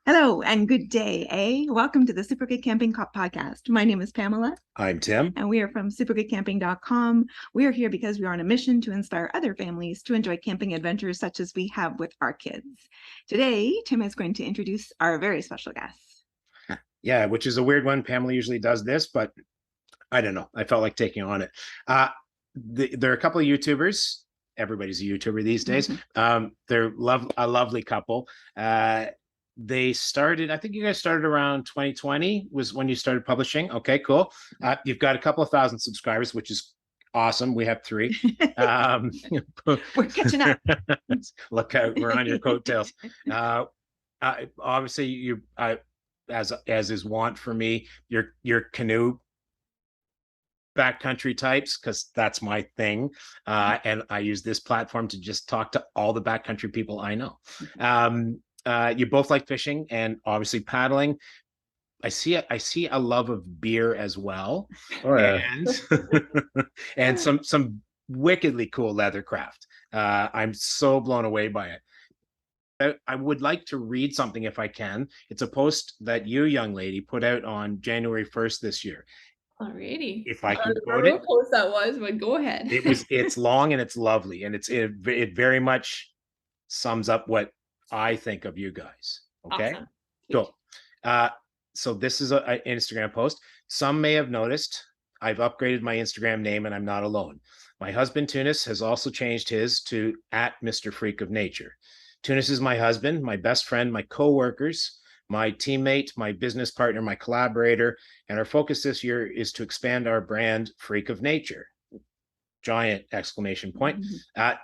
Hello and good day, Welcome to the Super Good Camping Podcast. My name is Pamela. I'm Tim. And we are from supergoodcamping.com. We are here because we are on a mission to inspire other families to enjoy camping adventures such as we have with our kids. Today, Tim is going to introduce our very special guest. Yeah, which is a weird one. Pamela usually does this, but I don't know. I felt like taking on it. There are a couple of YouTubers. Everybody's a YouTuber these days. They're a lovely couple. They started, I think you guys started around 2020 was when you started publishing. Okay, cool. You've got a couple of thousand subscribers, which is awesome. We have 3. We're catching up. Look out, we're on your coattails. Obviously, as is wont for me, your canoe backcountry types, because that's my thing. And I use this platform to just talk to all the backcountry people I know. You both like fishing and obviously paddling. I see a love of beer as well. Oh, yeah. And some wickedly cool leathercraft. I'm so blown away by it. I would like to read something if I can. It's a post that you, young lady, put out on January 1st this year. Alrighty. If I can quote it. What post that was, but go ahead. It's long and it's lovely, and it very much sums up what I think of you guys. Okay. Awesome. Cool. So this is an Instagram post. Some may have noticed I've upgraded my Instagram name and I'm not alone. My husband Tunis has also changed his to @Mr. Freak of Nature. Tunis is my husband, my best friend, my co-workers, my teammate, my business partner, my collaborator, and our focus this year is to expand our brand Freak of Nature. Giant exclamation point.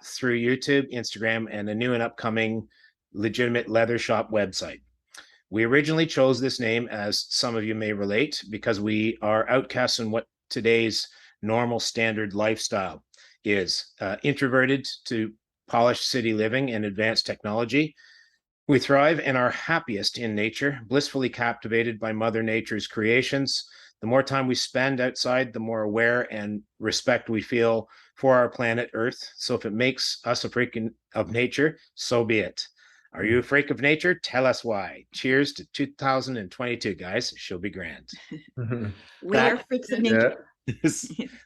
Through YouTube, Instagram, and a new and upcoming legitimate leather shop website. We originally chose this name, as some of you may relate, because we are outcasts in what today's normal standard lifestyle is. Introverted to polished city living and advanced technology. We thrive and are happiest in nature, blissfully captivated by Mother Nature's creations. The more time we spend outside, the more aware and respect we feel for our planet Earth. So if it makes us a freak of nature, so be it. Are you a freak of nature? Tell us why. Cheers to 2022, guys. She'll be grand. We are freaks of nature.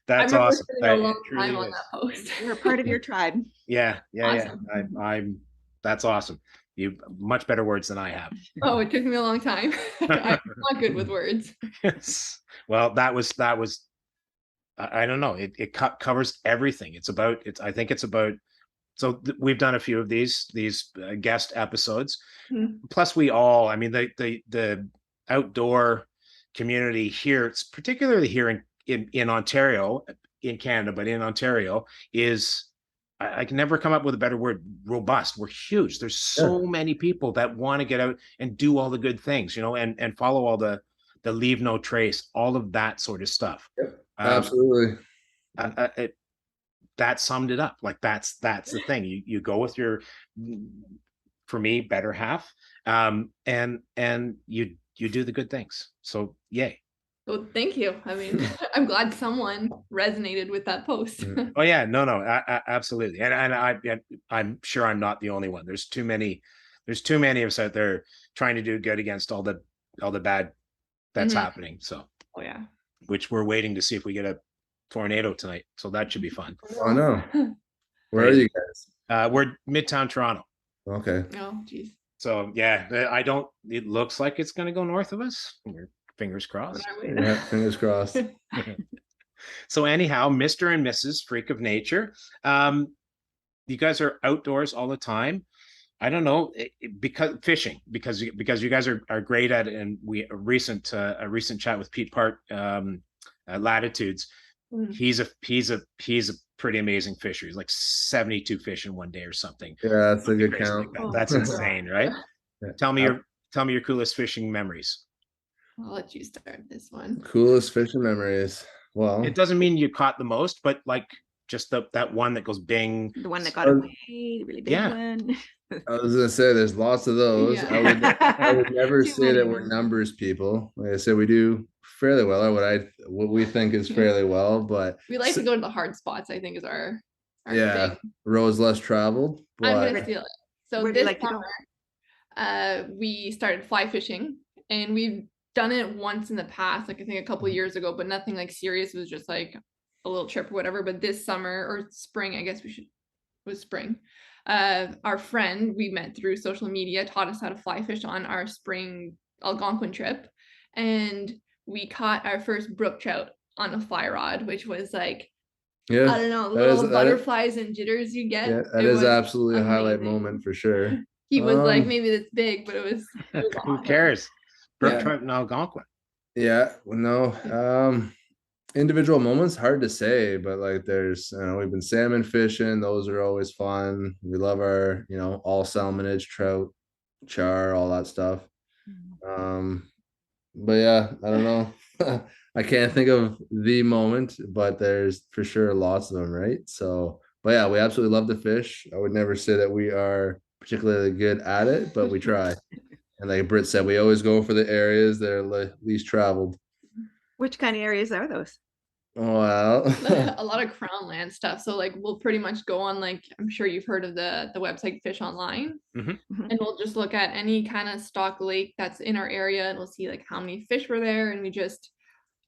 That's awesome. A long time on that post. We're a part of your tribe. Yeah. Awesome. I'm that's awesome. You much better words than I have. Oh, it took me a long time. I'm not good with words. Well, that was I don't know. It covers everything. I think it's about. So we've done a few of these guest episodes. Plus, we all. I mean, the outdoor community here, it's particularly here in Ontario, in Canada, but in Ontario is. I can never come up with a better word. Robust. We're huge. There's so many people that want to get out and do all the good things, and follow all the leave no trace, all of that sort of stuff. Absolutely. That summed it up. Like that's the thing. You go with your, for me, better half, and you do the good things. So yay. Well, thank you. I mean, I'm glad someone resonated with that post. Oh yeah, no, absolutely, and I'm sure I'm not the only one. There's too many of us out there trying to do good against all the bad that's happening. So, oh yeah, which we're waiting to see if we get a tornado tonight. So that should be fun. Oh no, where are you guys? We're Midtown Toronto. Okay. Oh geez. So yeah, it looks like it's going to go north of us. Fingers crossed. Yeah, fingers crossed. So anyhow, Mr. and Mrs. Freak of Nature, you guys are outdoors all the time. I don't know, because fishing, because you guys are great at it, and a recent chat with Pete Part at Latitudes. He's a pretty amazing fisher. He's like 72 fish in one day or something. Yeah, that's a good count. Like that's insane, right? Yeah. Tell me your coolest fishing memories. I'll let you start this one. Coolest fishing memories. Well, it doesn't mean you caught the most, but like just that one that goes bing. The one that got away, the really big one. I was gonna say there's lots of those. Yeah. I would never say that we're numbers people. Like I said, we do fairly well, or what we think is fairly well, but we like to go to the hard spots, I think is our thing. Roads less traveled. I'm gonna steal it. So where do you like to go? we started fly fishing, and we've done it once in the past, like I think a couple of years ago, but nothing like serious. It was just like a little trip or whatever. But this summer or spring, I guess it was spring. Our friend we met through social media taught us how to fly fish on our spring Algonquin trip, and we caught our first brook trout on a fly rod, which was like, Yeah, I don't know, that is little butterflies and jitters you get. yeah, that It is was absolutely a highlight amazing. moment for sure. He was like, maybe that's big, but it was Who awesome. cares? Brook Yeah. trout in Algonquin. Yeah, well, no. Individual moments hard to say, but like there's, we've been salmon fishing, those are always fun. We love our, all salmonage, trout, char, all that stuff. But yeah, I don't know. I can't think of the moment, but there's for sure lots of them, right? So, but yeah, we absolutely love to fish. I would never say that we are particularly good at it, but we try. And like Britt said, we always go for the areas that are least traveled. Which kind of areas are those? Well, a lot of crown land stuff. So like we'll pretty much go on, like, I'm sure you've heard of the website Fish Online. Mm-hmm. And we'll just look at any kind of stock lake that's in our area, and we'll see like how many fish were there, and we just,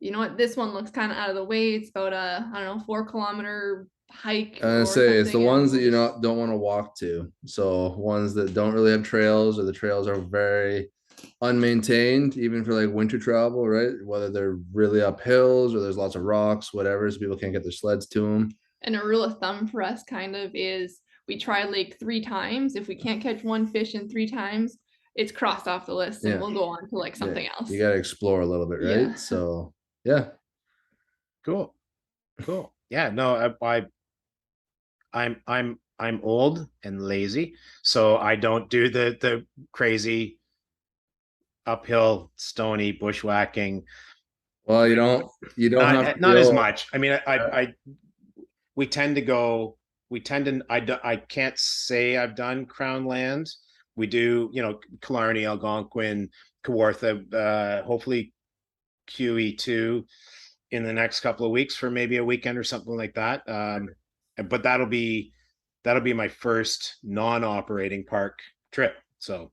you know what, this one looks kind of out of the way. It's about a, I don't know, 4-kilometer hike. I say it's the ones that you don't want to walk to. So ones that don't really have trails, or the trails are very unmaintained, even for like winter travel, right? Whether they're really up hills or there's lots of rocks, whatever, so people can't get their sleds to them. And a rule of thumb for us kind of is we try lake 3 times. If we can't catch one fish in 3 times, it's crossed off the list, and we'll go on to like something else. You got to explore a little bit, right? Yeah. So yeah, Cool. Yeah, no, I'm old and lazy, so I don't do the crazy uphill stony bushwhacking. well, you don't have to not as much. I mean, we tend to I can't say I've done Crown Land. We do, Killarney, Algonquin, Kawartha, hopefully QE2 in the next couple of weeks for maybe a weekend or something like that. But that'll be my first non-operating park trip. So,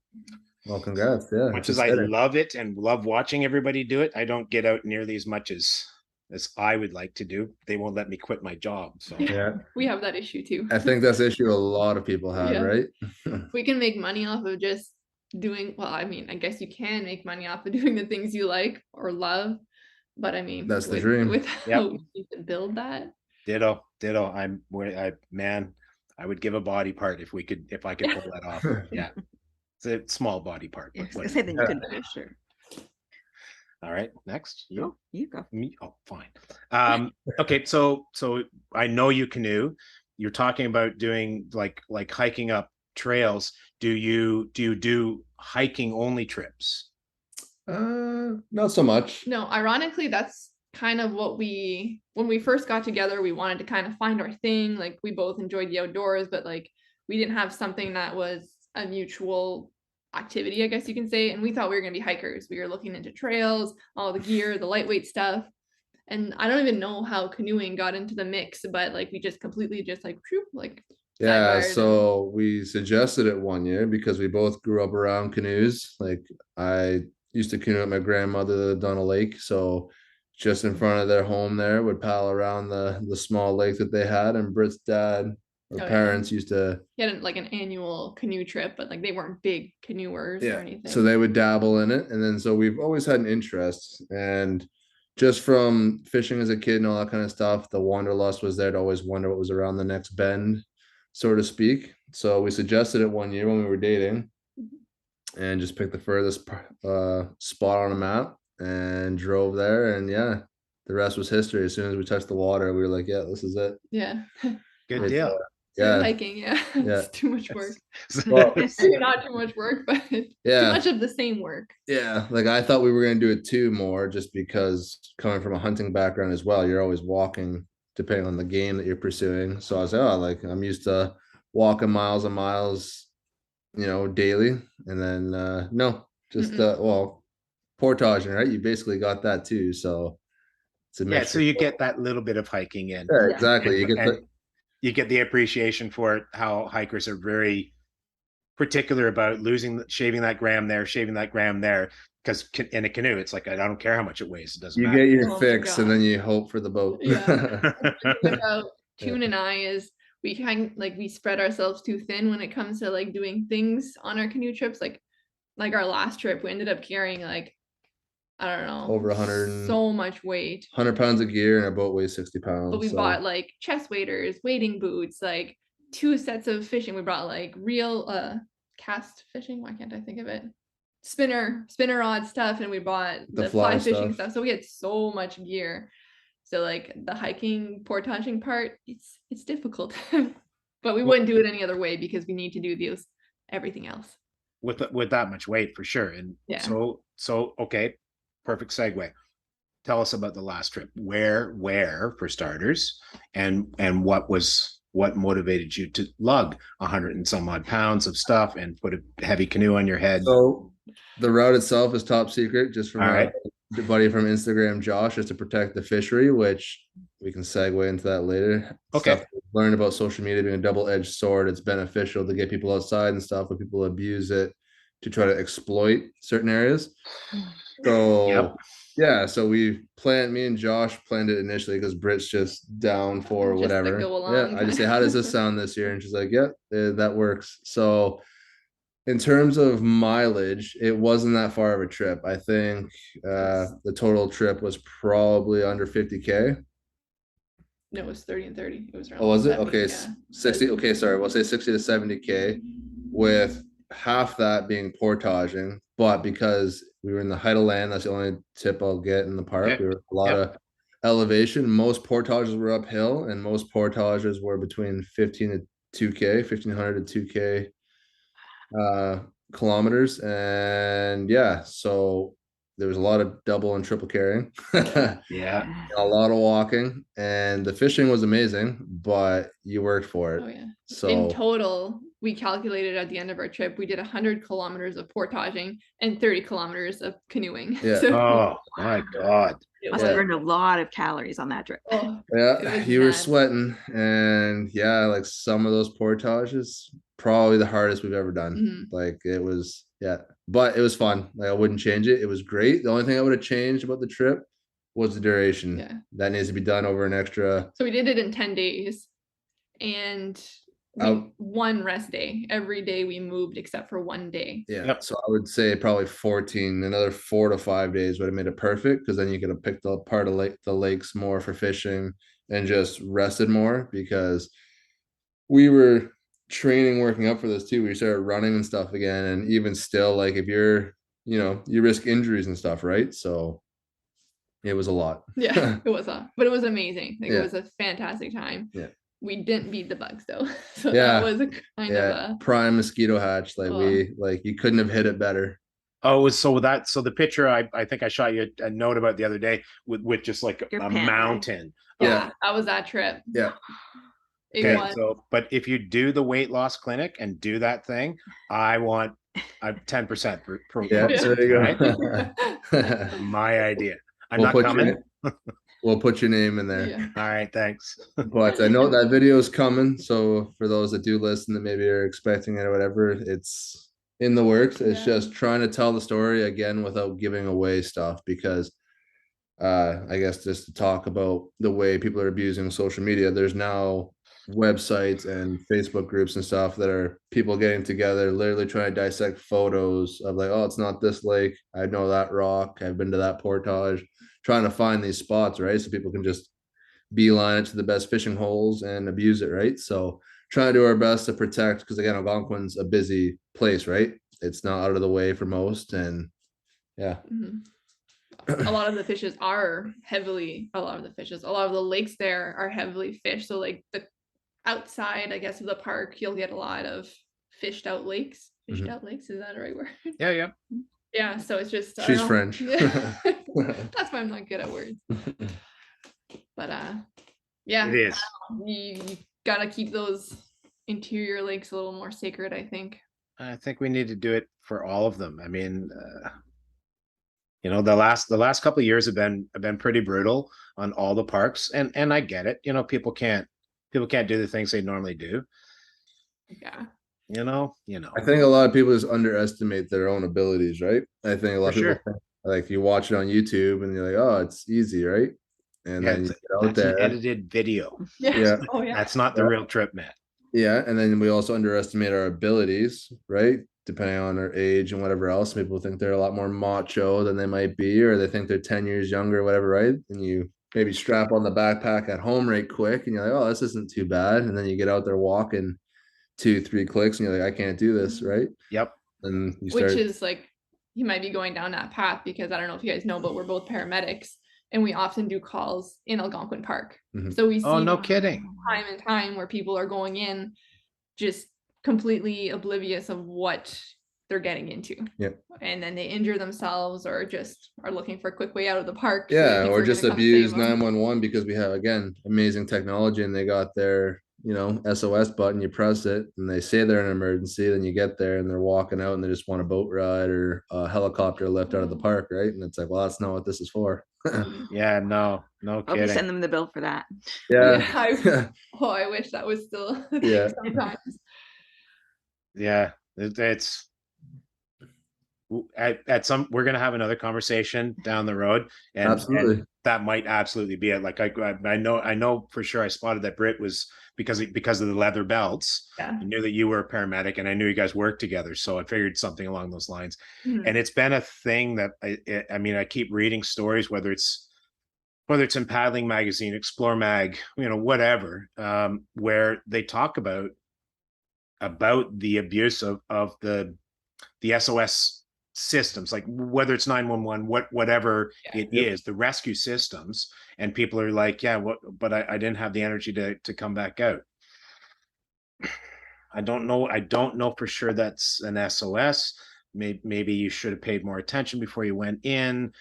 well, congrats. Yeah, much as I love it and love watching everybody do it, I don't get out nearly as much as I would like to do. They won't let me quit my job. So yeah, we have that issue too. I think that's the issue a lot of people have, right? We can make money off of just doing, well, I mean, I guess you can make money off of doing the things you like or love, but I mean, that's the dream. With how we need to build that. Ditto. I would give a body part if I could pull that off. Yeah. It's a small body part. Yes, I say then you could fish, sure. All right, next. You go. Me? Oh, fine. Okay, so I know you canoe. You're talking about doing like hiking up trails. Do you do hiking only trips? Not so much. No, ironically, that's kind of what when we first got together, we wanted to kind of find our thing. Like we both enjoyed the outdoors, but like we didn't have something that was a mutual activity, I guess you can say. And we thought we were going to be hikers. We were looking into trails, all the gear, the lightweight stuff. And I don't even know how canoeing got into the mix, but like we just completely just like yeah. So we suggested it one year because we both grew up around canoes. Like I used to canoe at my grandmother that lived on a lake. So just in front of their home there, would paddle around the small lake that they had. And Britt's dad or parents used to. He had like an annual canoe trip, but like they weren't big canoers or anything. So they would dabble in it. And then so we've always had an interest. And just from fishing as a kid and all that kind of stuff, the wanderlust was there to always wonder what was around the next bend, so to speak. So we suggested it one year when we were dating and just picked the furthest spot on a map and drove there. And yeah, the rest was history. As soon as we touched the water, we were like, yeah, this is it. Yeah. Good deal. Hiking, it's too much work. Well, not too much work, but too much of the same work. Yeah, like I thought we were going to do it too more, just because coming from a hunting background as well, you're always walking depending on the game that you're pursuing. So I was like, I'm used to walking miles and miles, daily. And then no, just portaging, right? You basically got that too. So it's a mixture. So you get that little bit of hiking in. Yeah, exactly. You get the appreciation for it, how hikers are very particular about shaving that gram there, because in a canoe, it's like, I don't care how much it weighs. It doesn't You matter. get your Oh my fix and God. then you hope for the boat. Yeah. About Yeah. Tune and I is we kind like we spread ourselves too thin when it comes to like doing things on our canoe trips. Like our last trip, we ended up carrying like I don't know Over 100 so much weight. 100 pounds of gear and our boat weighs 60 But pounds. we So bought like chest waders, wading boots, like 2 sets of fishing. We brought like real cast fishing. Why can't I think of it? Spinner rod stuff, and we bought The the fly fly fishing stuff. stuff. So we had so much gear. So like the hiking, portaging part, it's difficult. But we wouldn't do it any other way because we need to do these everything else. with that much weight for sure. And Yeah. so okay, perfect segue. Tell us about the last trip. Where for starters, and what motivated you to lug 100 and some odd pounds of stuff and put a heavy canoe on your head? So the route itself is top secret, just from All right. a buddy from Instagram, Josh, just to protect the fishery, which we can segue into that later. Okay. Stuff we've learned about social media being a double-edged sword. It's beneficial to get people outside and stuff, but people abuse it to try to exploit certain areas. So Yep. yeah, so me and Josh planned it initially because Britt's just down for Just to whatever. go Yeah, along, I just say, kinda. how does this sound this year? And she's like, yeah, that works. So in terms of mileage, it wasn't that far of a trip. I think the total trip was probably under 50K. No, it was 30 and 30. It was around Oh, was it? 70, Okay, yeah. 60. Okay, sorry. We'll say 60 to 70K, with half that being portaging. But because we were in the height of land, that's the only tip I'll get in the park. Okay. We were a lot of elevation. Most portages were uphill, and most portages were between 1500 to 2K kilometers. And yeah, so there was a lot of double and triple carrying. Yeah. A lot of walking, and the fishing was amazing, but you worked for it. Oh yeah. So In total, we calculated at the end of our trip, we did 100 kilometers of portaging and 30 kilometers of canoeing. Yeah. So Oh my God. it Must was, have burned a lot of calories on that trip. oh, yeah, it was you were nuts. sweating, and yeah, like some of those portages, probably the hardest we've ever done. Mhm. Like it was, yeah, but it was fun. Like I wouldn't change it. It was great. The only thing I would have changed about the trip was the duration. Yeah. That needs to be done over an extra. So we did it in 10 days, and Out. one rest day. Every day we moved except for one day. Yeah. Yep. So I would say probably 14, another 4 to 5 days would have made it perfect, because then you could have picked up part of the lakes more for fishing and just rested more, because we were training, working up for this too. We started running and stuff again. And even still, like if you're, you risk injuries and stuff, right? So it was a lot. Yeah, but it was amazing. Like Yeah. it was a fantastic time. Yeah. We didn't beat the bugs though. So Yeah. that was a kind of a prime mosquito hatch. Like you couldn't have hit it better. Oh, so the picture I think I shot you a note about the other day with just like Your a pant leg. mountain. yeah, that was that trip. Yeah. It Okay, was so but if you do the weight loss clinic and do that thing, I want 10% per Yeah. Yeah. So there you right? go. My idea. I'm We'll not put coming. We'll put your name in there. yeah. All right, thanks. But I know that video is coming. So for those that do listen that maybe are expecting it or whatever, it's in the works. It's Yeah. just trying to tell the story again without giving away stuff, because I guess just to talk about the way people are abusing social media, there's now websites and Facebook groups and stuff that are people getting together, literally trying to dissect photos of like, oh, it's not this lake. I know that rock. I've been to that portage, trying to find these spots, right? So people can just beeline it to the best fishing holes and abuse it, right? So trying to do our best to protect, because again, Algonquin's a busy place, right? It's not out of the way for most, and yeah. Mhm. A lot of the fishes are a lot of the lakes there are heavily fished. So like the outside, I guess, of the park, you'll get a lot of fished out lakes. Fished out lakes, is that the right word? Yeah. Yeah, so it's just I She's don't know. French. Yeah. That's why I'm not good at words. But yeah, It is. you gotta keep those interior lakes a little more sacred, I think. I think we need to do it for all of them. I mean, the last couple of years have been pretty brutal on all the parks, and I get it. People can't do the things they normally do. Yeah. I think a lot of people just underestimate their own abilities, right? I think a lot For of people sure. think, like, you watch it on YouTube and you're like, oh, it's easy, right? And Yeah, then you get out that's an there. edited video. Yeah. Yeah. Oh yeah. That's not the real trip, Matt. Yeah. And then we also underestimate our abilities, right? Depending on their age and whatever else. People think they're a lot more macho than they might be, or they think they're 10 years younger, or whatever, right? And you maybe strap on the backpack at home right quick and you're like, oh, this isn't too bad. And then you get out there walking 2, 3 clicks and you're like, I can't do this, right? Yep. And you Which start is like, you might be going down that path because I don't know if you guys know, but we're both paramedics and we often do calls in Algonquin Park. Mhm. So we see Oh, no kidding. time and time where people are going in just completely oblivious of what they're getting into. Yep. And then they injure themselves or just are looking for a quick way out of the park. so Yeah, people or are gonna just come abuse save 'em. 911 because we have, again, amazing technology and they got their, SOS button, you press it and they say they're an emergency, then you get there and they're walking out and they just want a boat ride or a helicopter lift out of the park, right? And it's like, well, that's not what this is for. Yeah, no Hope you kidding. send them the bill for that. Yeah. I wish that was still a thing Yeah. sometimes. Yeah, it's at some, we're gonna have another conversation down the road, and Absolutely. that might absolutely be it. Like I know for sure I spotted that Britt was because of the leather belts. Yeah. I knew that you were a paramedic, and I knew you guys worked together, so I figured something along those lines. Mhm. And it's been a thing that I mean, I keep reading stories, whether it's in Paddling Magazine, Explore Mag, whatever, where they talk about the abuse of the SOS systems, like whether it's 911, whatever it is, the rescue systems, and people are like, yeah, but I didn't have the energy to come back out. I don't know for sure that's an SOS. Maybe you should have paid more attention before you went in.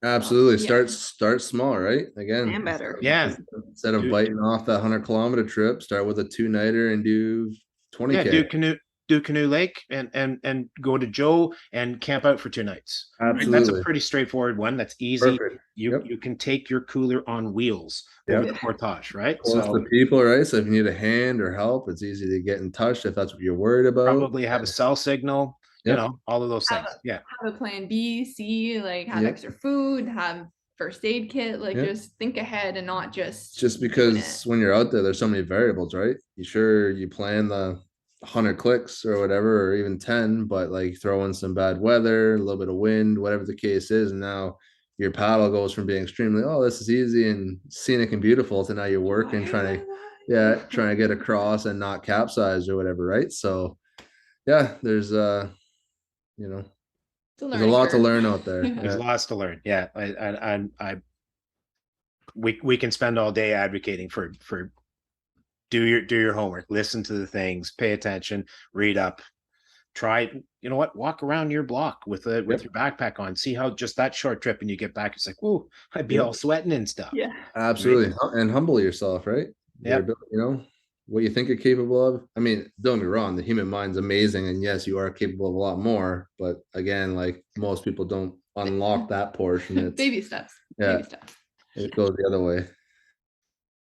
Absolutely. Yeah. Start small, right? Again, And better. Yeah. instead of Dude. biting off that 100-kilometer trip, start with a 2-nighter and do 20K. Do Canoe Lake and go to Joe and camp out for 2 nights. Right? That's a Absolutely. pretty straightforward one. That's easy. Perfect. You Yep. can take your cooler on wheels over Yep. the portage, right? Close So to people, right? So if you need a hand or help, it's easy to get in touch if that's what you're worried about. probably have a cell signal, Yep. all of those Have things. Yeah. Have a plan B, C, like have Yep. extra food, have first aid kit, like Yep. just think ahead and not just Just doing because it. when you're out there, there's so many variables, right? You plan the 100 clicks or whatever, or even 10, but like throw in some bad weather, a little bit of wind, whatever the case is, and now your paddle goes from being extremely, oh, this is easy and scenic and beautiful, to now you're working trying to get across and not capsize or whatever, right? So yeah, there's It's a there's a learning lot to curve. learn out there. There's Yeah. lots to learn. Yeah. We can spend all day advocating for do your homework, listen to the things, pay attention, read up, try, walk around your block with your backpack on, see how just that short trip, and you get back, it's like, whoa, I'd be all sweating and stuff. Yeah. Absolutely. And humble yourself, right? Your Yep. ability, what you think you're capable of. I mean, don't get me wrong, the human mind's amazing, and yes, you are capable of a lot more, but again, like most people don't unlock that portion. It's Baby steps. Yeah. Baby steps. it goes the other way.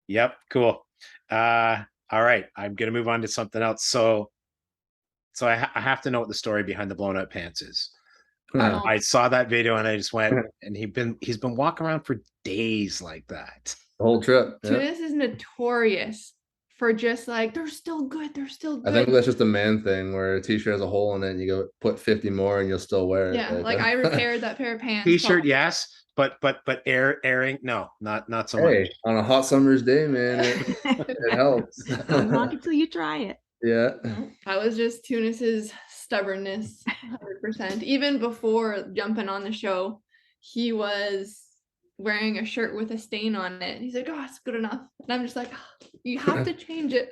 Yep. Cool. All right, I'm gonna move on to something else. So I have to know what the story behind the blown out pants is. I saw that video and I just went, and he's been walking around for days like that. The whole trip. Yeah. Tunis is notorious for just like they're still good. They're still good. I think that's just a man thing where a t-shirt has a hole in it and you go put 50 more and you'll still wear it. Yeah, like I repaired that pair of pants. T-shirt, yes, but airing, no, not so Hey, much. on a hot summer's day, man, it helps. Don't knock it till you try it. Yeah. That was just Tunis's stubbornness, 100%. Even before jumping on the show, he was wearing a shirt with a stain on it. He's like, "Oh, it's good enough," and I'm just like, oh, "You have to change it."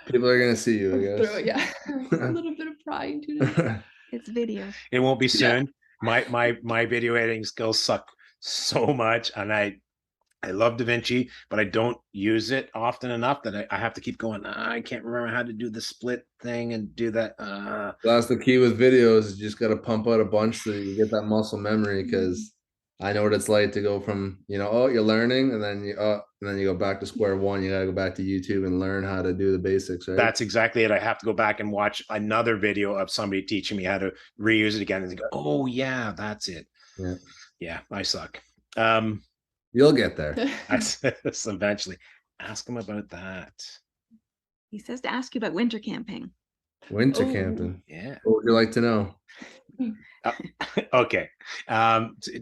People are gonna see you, I guess. Yeah, a little bit of pride, Tunis. It's video. It won't be soon. Yeah. My video editing skills suck so much, and I love DaVinci, but I don't use it often enough that I have to keep going. I can't remember how to do the split thing and do that. That's the key with videos, is you just got to pump out a bunch so you get that muscle memory, because I know what it's like to go from, oh, you're learning, and then you go back to square one. You got to go back to YouTube and learn how to do the basics, right? That's exactly it. I have to go back and watch another video of somebody teaching me how to reuse it again and think, oh yeah, that's it. Yeah, I suck. You'll get there. That's eventually. Ask him about that. He says to ask you about winter camping. Winter camping. Yeah. What would you like to know? Okay.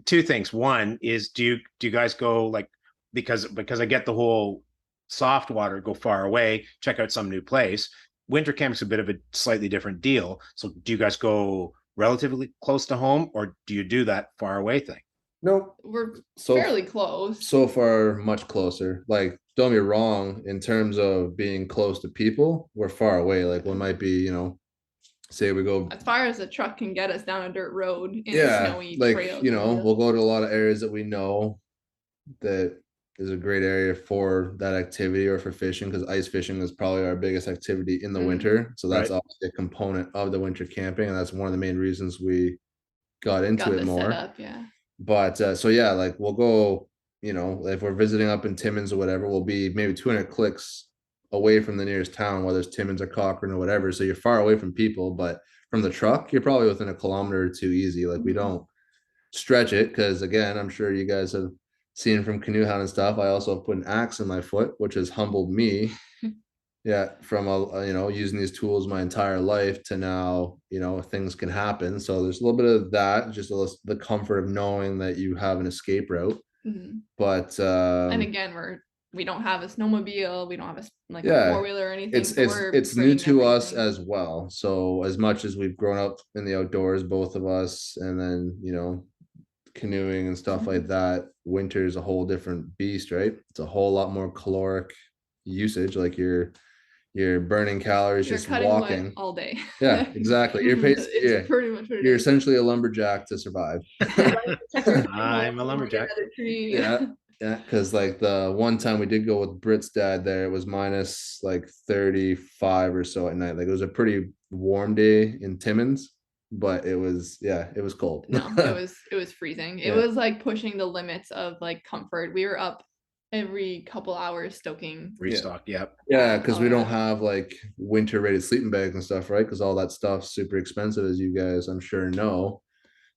Two things. One is, do you guys go like, because I get the whole soft water, go far away, check out some new place. Winter camp's a bit of a slightly different deal. So do you guys go relatively close to home, or do you do that far away thing? Nope. We're fairly close. So far, much closer. Like, don't get me wrong, in terms of being close to people, we're far away. Like, one might be, say we go as far as a truck can get us down a dirt road in yeah, a snowy like, trail. we'll go to a lot of areas that we know that is a great area for that activity or for fishing, because ice fishing is probably our biggest activity in the winter. So that's obviously a component of the winter camping, and that's one of the main reasons we got into it more. Setup, yeah. But so yeah, like we'll go, if we're visiting up in Timmins or whatever, we'll be maybe 200 clicks away from the nearest town, whether it's Timmins or Cochrane or whatever. So you're far away from people, but from the truck, you're probably within a kilometer or two easy. Like, we don't stretch it, because again, I'm sure you guys have seen from canoe hound and stuff, I also have put an axe in my foot, which has humbled me. Yeah, from using these tools my entire life to now, things can happen. So there's a little bit of that, just the comfort of knowing that you have an escape route. But and again, we don't have a snowmobile, we don't have a four-wheeler or anything. It's new to us as well. So as much as we've grown up in the outdoors, both of us, and then canoeing and stuff like that, winter is a whole different beast, right? It's a whole lot more caloric usage. Like, you're burning calories, you're just walking all day. Yeah, exactly. You're pretty much what you're essentially a lumberjack to survive. I'm a lumberjack. Yeah, because like the one time we did go with Britt's dad there, it was minus like 35 or so at night. Like, it was a pretty warm day in Timmins, but it was cold. No, it was freezing. It was like pushing the limits of like comfort. We were up every couple hours stoking restock. Yeah, because we don't have like winter rated sleeping bags and stuff, right? Because all that stuff's super expensive, as you guys I'm sure know.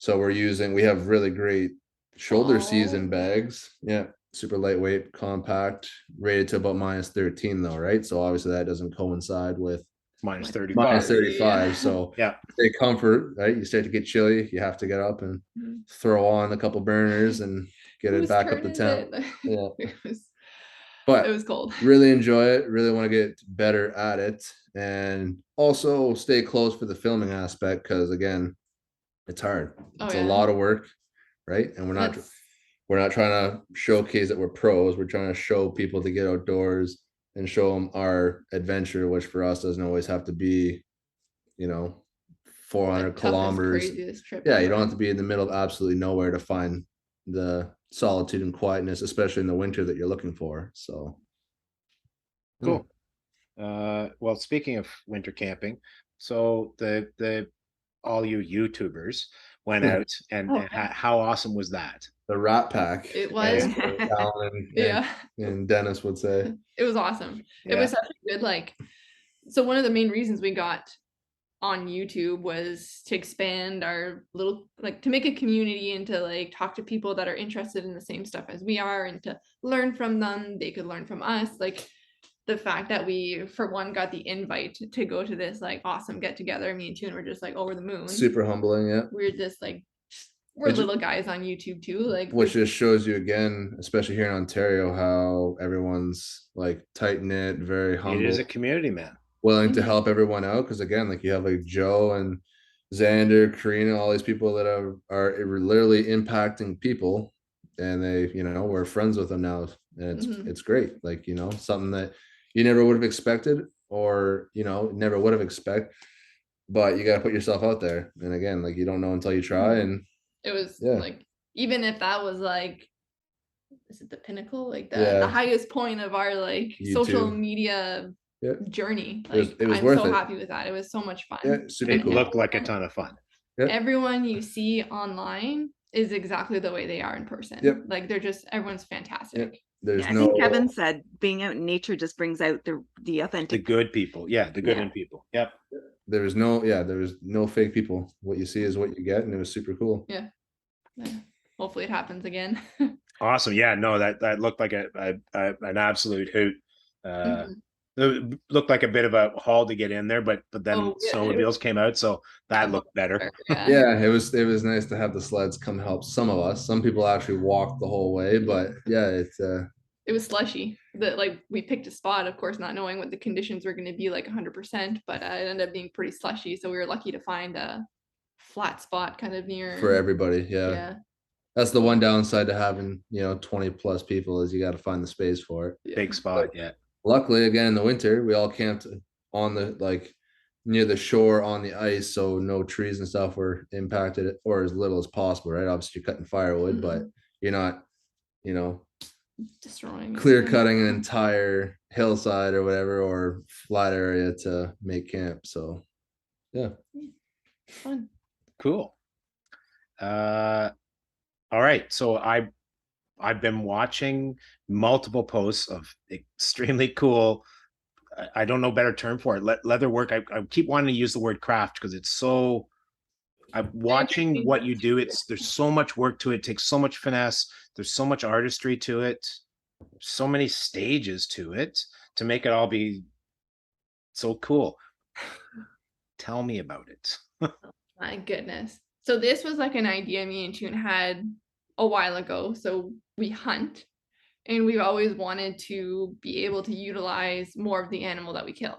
So we have really great shoulder season bags. Yeah, super lightweight, compact, rated to about minus 13 though, right? So obviously that doesn't coincide with minus 35. Minus 35. So yeah, stay comfort, right? You start to get chilly, you have to get up and throw on a couple burners and get it back up the temp. Yeah. But it was cold. Really enjoy it. Really want to get better at it, and also stay close for the filming aspect, because again, it's hard. It's a lot of work, right? And we're not trying to showcase that we're pros. We're trying to show people to get outdoors and show them our adventure, which for us doesn't always have to be, 400 kilometers. Yeah, you don't have to be in the middle of absolutely nowhere to find the solitude and quietness, especially in the winter, that you're looking for. So cool. Well, speaking of winter camping, so the all you YouTubers went out, and how awesome was that? The Rat Pack. It was. And Dennis would say it was awesome. It was such a good so one of the main reasons we got on YouTube was to expand our little, to make a community and to talk to people that are interested in the same stuff as we are, and to learn from them. They could learn from us. The fact that we, for one, got the invite to go to this awesome get together, me and Tune were just over the moon. Super humbling. Yeah, we're just we're little guys on YouTube too, which just shows you again, especially here in Ontario, how everyone's tight knit, very humble. It is a community, man. Willing to help everyone out, because again, you have Joe and Xander, Karina, all these people that are literally impacting people, and they, we're friends with them now, and it's great. Something that you never would have expected, or never would have expected, but you got to put yourself out there. And again, you don't know until you try. And it was even if that was is it the pinnacle, the highest point of our social media journey, it was I'm worth so it. happy with that. It was so much fun. Super it cool. looked like a ton of fun. Everyone you see online is exactly the way they are in person. Yep. Like everyone's fantastic. There's Yeah, I no think Kevin said being out in nature just brings out the The authentic. good people. Yeah, the good Yeah. in people. Yep. there was no fake people. What you see is what you get, and it was super cool. Yeah. Hopefully it happens again. Awesome. Yeah, no, that looked like an absolute hoot. Mhm. It looked like a bit of a haul to get in there, but then Oh, yeah, snowmobiles came out, so that Oh, looked better. yeah. Yeah, it was nice to have the sleds come help some of us. Some people actually walked the whole way, but yeah, it's It was slushy. Like we picked a spot, of course, not knowing what the conditions were going to be like 100%, but it ended up being pretty slushy. So we were lucky to find a flat spot kind of near. for everybody. Yeah. That's the one downside to having 20 plus people is you got to find the space for it. Big spot, yeah. Luckily, again, in the winter, we all camped on the near the shore on the ice, so no trees and stuff were impacted, or as little as possible, right? Obviously, you're cutting firewood, but you're not, destroying clear anything. cutting an entire hillside or whatever, or flat area to make camp. So, yeah. Fun. Cool. All right. So I've been watching multiple posts of extremely cool. I don't know a better term for it. Leather work. I keep wanting to use the word craft because it's so. I'm watching what you do. There's so much work to it. It takes so much finesse. There's so much artistry to it. So many stages to it to make it all be so cool. Tell me about it. My goodness. So this was like an idea me and Tune had a while ago. So we hunt, and we've always wanted to be able to utilize more of the animal that we kill.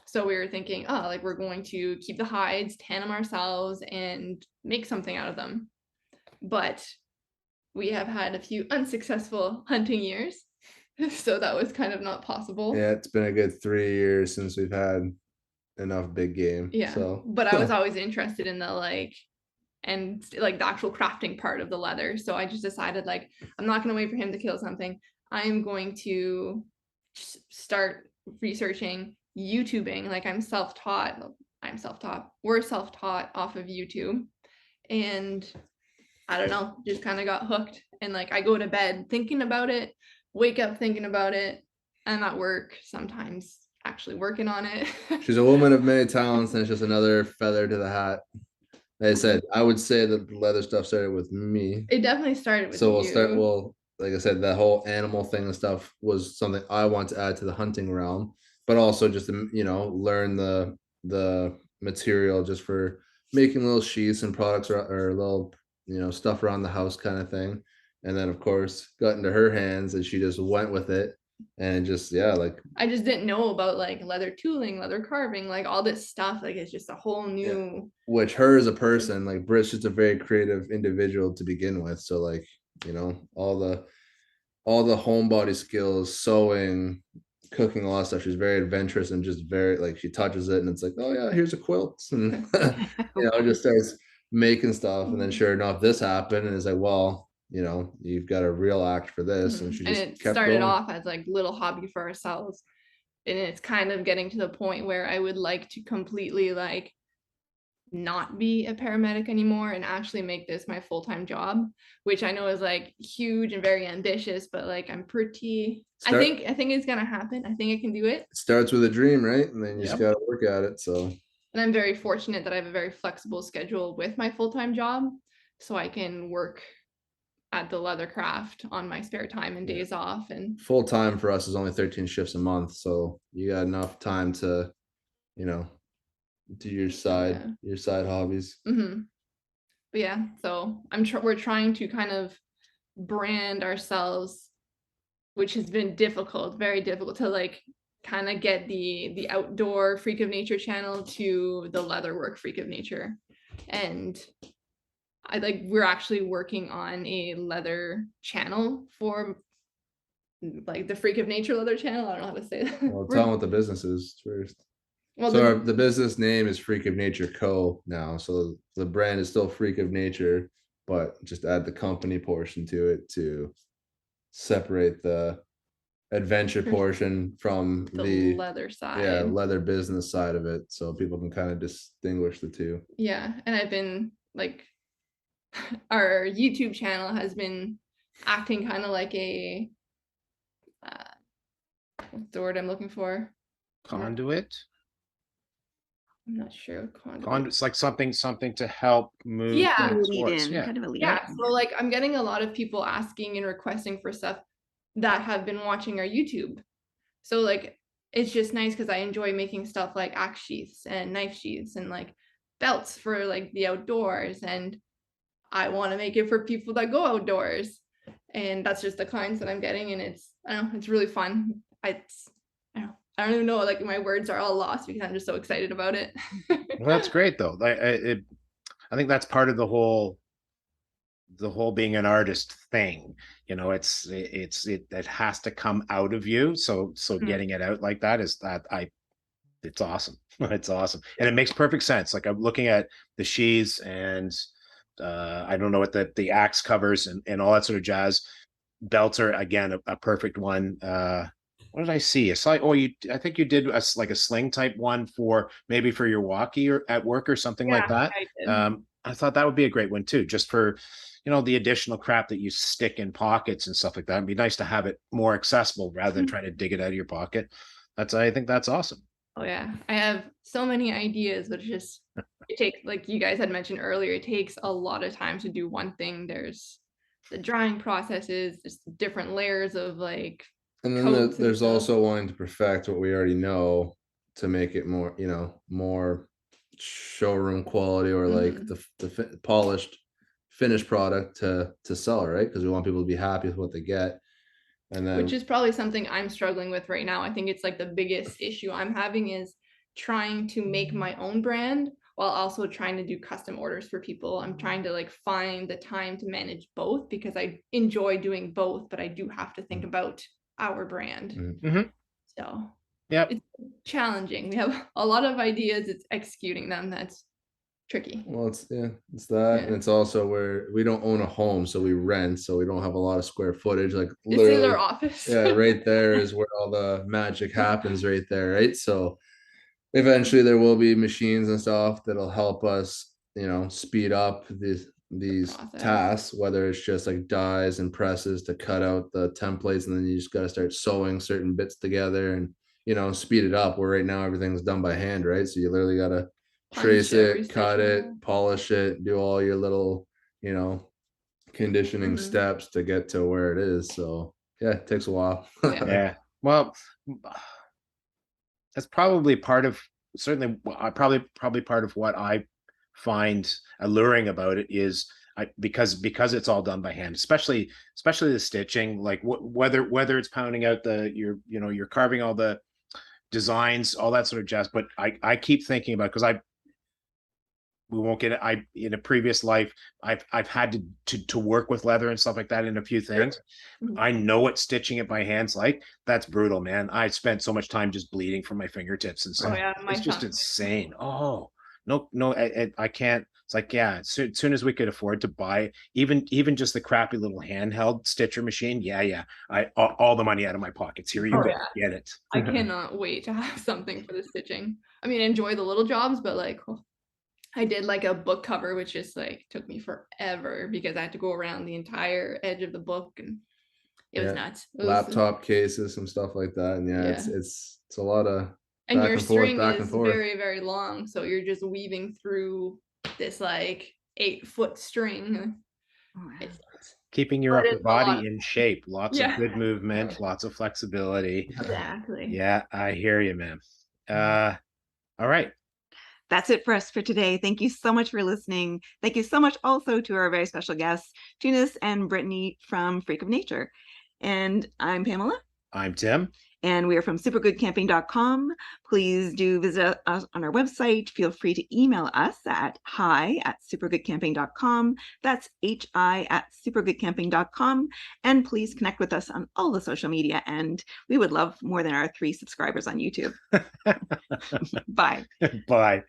So we were thinking, oh, like we're going to keep the hides, tan them ourselves, and make something out of them. But we have had a few unsuccessful hunting years. So that was kind of not possible. Yeah, it's been a good 3 years since we've had enough big game. Yeah. So, But I was always interested in the the actual crafting part of the leather. So I just decided I'm not going to wait for him to kill something. I'm going to start researching YouTubing. I'm self-taught. We're self-taught off of YouTube. And I don't know, just kind of got hooked. And I go to bed thinking about it, wake up thinking about it. I'm at work sometimes actually working on it. she's a woman of many talents, and it's just another feather to the hat. Like I said, I would say that the leather stuff started with me. It definitely started with So we'll you. start. Well, like I said, that whole animal thing and stuff was something I want to add to the hunting realm, but also just to learn the material just for making little sheaths and products or little stuff around the house kind of thing. And then of course got into her hands, and she just went with it, and just I just didn't know about leather tooling, leather carving, all this stuff. It's just a whole new. Which her as a person, Britt's just a very creative individual to begin with. So all the homebody skills, sewing, cooking, a lot of stuff. She's very adventurous and just very she touches it and it's oh yeah, here's a quilt, and just starts making stuff. And then sure enough, this happened, and it's well, you've got a real act for this. And she just it kept started going. off as little hobby for ourselves, and it's kind of getting to the point where I would like to completely not be a paramedic anymore and actually make this my full-time job, which I know is huge and very ambitious, but I'm pretty I think it's gonna happen. I think I can do it. It starts with a dream, right? And then you just got to work at it. So, and I'm very fortunate that I have a very flexible schedule with my full-time job, so I can work at the leather craft on my spare time and days off. And full time for us is only 13 shifts a month, so you got enough time to do your side hobbies. But yeah, so we're trying to kind of brand ourselves, which has been difficult, very difficult to kind of get the outdoor Freak of Nature channel to the leatherwork Freak of Nature. And we're actually working on a leather channel for the Freak of Nature leather channel. I don't know how to say that. Well, tell them what the business is first. Well, so the business name is Freak of Nature Co. now. So the brand is still Freak of Nature, but just add the company portion to it to separate the adventure portion from the leather side. Yeah, leather business side of it, so people can kind of distinguish the two. Yeah, and I've been our YouTube channel has been acting kind of like a what's the word I'm looking for? Conduit. I'm not sure. Conduit. It's like something to help move Yeah. Kind of a things lead towards. in, Yeah. kind of a lead Yeah, in. so like I'm getting a lot of people asking and requesting for stuff that have been watching our YouTube. So like it's just nice because I enjoy making stuff like axe sheaths and knife sheaths and like belts for like the outdoors, and I want to make it for people that go outdoors. And that's just the clients that I'm getting, and it's, I don't know, it's really fun. I don't even know, like my words are all lost because I'm just so excited about it. Well, that's great though. I think that's part of the whole being an artist thing. You know, it has to come out of you. So getting it out like that it's awesome. It's awesome. And it makes perfect sense. Like I'm looking at the sheaths and I don't know what the axe covers and all that sort of jazz. Belts are again a perfect one. What did I see? I think you did like a sling type one for maybe for your walkie or at work or something like that. I did. I thought that would be a great one too, just for, the additional crap that you stick in pockets and stuff like that. It'd be nice to have it more accessible rather than trying to dig it out of your pocket. I think that's awesome. Oh yeah, I have so many ideas, but it takes, like you guys had mentioned earlier, it takes a lot of time to do one thing. There's the drying processes, there's different layers of like And then coats and there's stuff. also wanting to perfect what we already know to make it more, more showroom quality, or like the polished finished product to sell, right? Because we want people to be happy with what they get. And then Which is probably something I'm struggling with right now. I think it's like the biggest issue I'm having is trying to make my own brand while also trying to do custom orders for people. I'm trying to like find the time to manage both because I enjoy doing both, but I do have to think about our brand. Mhm. So Yeah. it's challenging. We have a lot of ideas. It's executing them that's tricky. Well, it's that, and Yeah. it's also where we don't own a home, so we rent, so we don't have a lot of square footage. Like It's in literally, their office. yeah, right there is where all the magic happens, right there, right? So eventually there will be machines and stuff that'll help us, speed up these process. tasks, whether it's just like dies and presses to cut out the templates, and then you just got to start sewing certain bits together and speed it up, where right now everything's done by hand, right? So you literally got to trace Punch every it, cut stitch. it, polish it, do all your little, conditioning steps to get to where it is. So yeah, it takes a while. Yeah. Yeah. Well, that's probably part of certainly probably part of what I find alluring about it is because it's all done by hand, especially the stitching, like whether it's pounding out you're carving all the designs, all that sort of jazz. But I keep thinking about, because we won't get it. In a previous life, I've had to work with leather and stuff like that in a few things. I know what stitching it by hand's like. That's brutal, man. I spent so much time just bleeding from my fingertips and stuff. Oh yeah, It's just insane. Oh no, I can't. It's like, yeah, as soon as we could afford to buy even just the crappy little handheld stitcher machine, yeah, all the money out of my pockets. Here you go, get it. I cannot wait to have something for the stitching. I mean, enjoy the little jobs, but like I did like a book cover, which just like took me forever because I had to go around the entire edge of the book, and it was nuts. Laptop cases, some stuff like that, and it's a lot of and back your and forth, string back is and forth. very, very long, so you're just weaving through this like 8-foot string. It's Keeping your upper body in shape, lots of good movement, lots of flexibility. Exactly. Yeah, I hear you, man. All right. That's it for us for today. Thank you so much for listening. Thank you so much also to our very special guests, Tunis and Brittany from Freak of Nature. And I'm Pamela. I'm Tim. And we are from supergoodcamping.com. Please do visit us on our website. Feel free to email us at hi@supergoodcamping.com. That's hi@supergoodcamping.com. And please connect with us on all the social media. And we would love more than our 3 subscribers on YouTube. Bye. Bye.